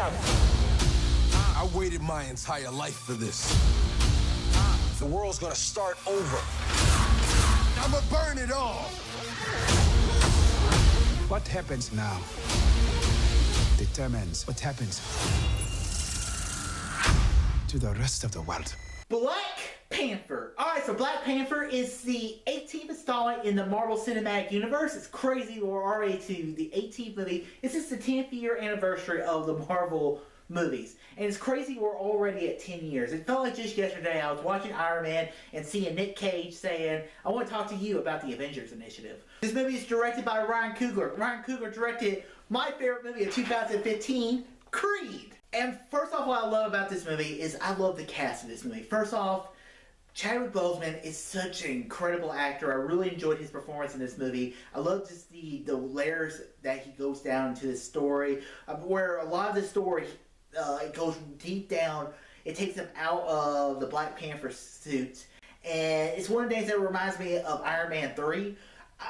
up. I waited my entire life for this. The world's gonna start over. I'ma burn it all. What happens now determines what happens to the rest of the world. Black Panther. Alright, so Black Panther is the 18th installment in the Marvel Cinematic Universe. It's crazy we're already to the 18th movie. This is the 10th year anniversary of the Marvel movies. And it's crazy we're already at 10 years. It felt like just yesterday I was watching Iron Man and seeing Nick Cage saying, I want to talk to you about the Avengers Initiative. This movie is directed by Ryan Coogler. Ryan Coogler directed my favorite movie of 2015, Creed. And first off, what I love about this movie is I love the cast of this movie. First off, Chadwick Boseman is such an incredible actor. I really enjoyed his performance in this movie. I love just the layers that he goes down into the story, where a lot of the story it goes deep down. It takes him out of the Black Panther suit. And it's one of the things that reminds me of Iron Man 3.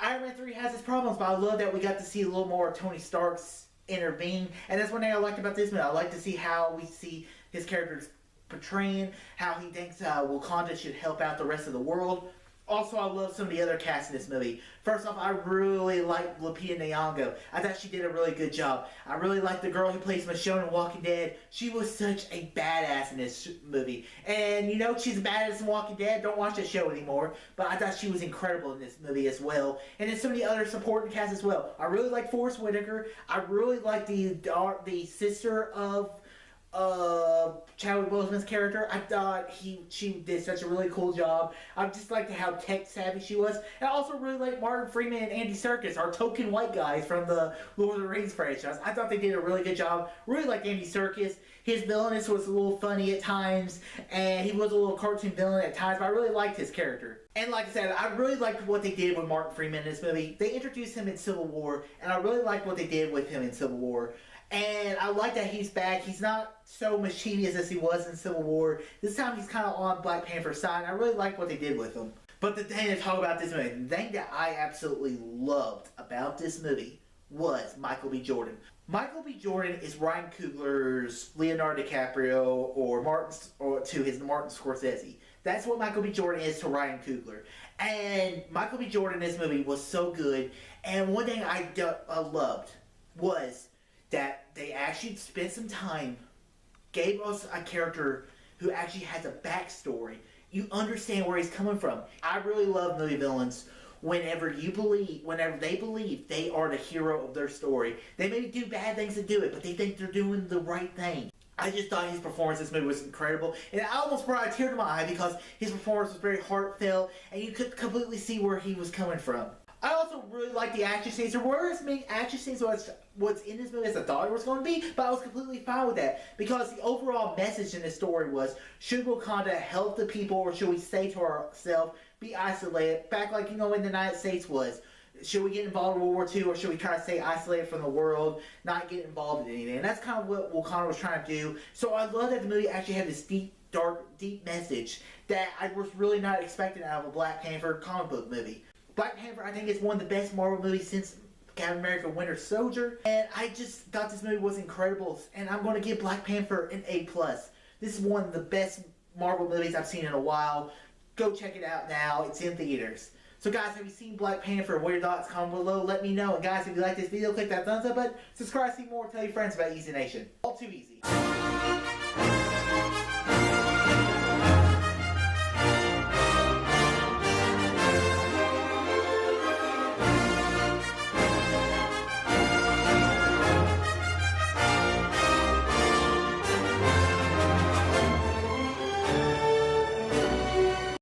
Iron Man 3 has its problems, but I love that we got to see a little more of Tony Stark's intervene. And that's one thing I liked about this movie. I like to see how we see his characters portraying, how he thinks Wakanda should help out the rest of the world. Also, I love some of the other casts in this movie. First off, I really like Lupita Nyong'o. I thought she did a really good job. I really like the girl who plays Michonne in Walking Dead. She was such a badass in this movie. And you know, she's a badass in Walking Dead. Don't watch that show anymore. But I thought she was incredible in this movie as well. And then some of the other supporting cast as well. I really like Forrest Whitaker. I really like the sister of Chadwick Boseman's character. I thought she did such a really cool job. I just liked how tech savvy she was. And I also really like Martin Freeman and Andy Serkis, our token white guys from the Lord of the Rings franchise. I thought they did a really good job. Really liked Andy Serkis. His villainous was a little funny at times, and he was a little cartoon villain at times, but I really liked his character. And like I said, I really liked what they did with Martin Freeman in this movie. They introduced him in Civil War, and I really liked what they did with him in Civil War. And I like that he's back. He's not so mischievous as he was in Civil War. This time he's kind of on Black Panther's side. I really like what they did with him. But the thing to talk about this movie, the thing that I absolutely loved about this movie was Michael B. Jordan. Michael B. Jordan is Ryan Coogler's Leonardo DiCaprio or to his Martin Scorsese. That's what Michael B. Jordan is to Ryan Coogler. And Michael B. Jordan in this movie was so good. And one thing I loved was that they actually spent some time, gave us a character who actually has a backstory. You understand where he's coming from. I really love movie villains whenever they believe they are the hero of their story. They may do bad things to do it, but they think they're doing the right thing. I just thought his performance in this movie was incredible. And I almost brought a tear to my eye because his performance was very heartfelt and you could completely see where he was coming from. I also really like the action scenes. There were as many action scenes what's in this movie as I thought it was going to be, but I was completely fine with that because the overall message in this story was, should Wakanda help the people or should we stay to ourselves, be isolated, back like, you know, in the United States was. Should we get involved in World War II or should we try to stay isolated from the world, not get involved in anything? And that's kind of what Wakanda was trying to do. So I love that the movie actually had this deep, dark, deep message that I was really not expecting out of a Black Panther comic book movie. Black Panther, I think, is one of the best Marvel movies since Captain America Winter Soldier. And I just thought this movie was incredible. And I'm going to give Black Panther an A+. This is one of the best Marvel movies I've seen in a while. Go check it out now. It's in theaters. So guys, have you seen Black Panther? What are your thoughts? Comment below. Let me know. And guys, if you like this video, click that thumbs up button. Subscribe to see more. Tell your friends about Easy Nation. All too easy.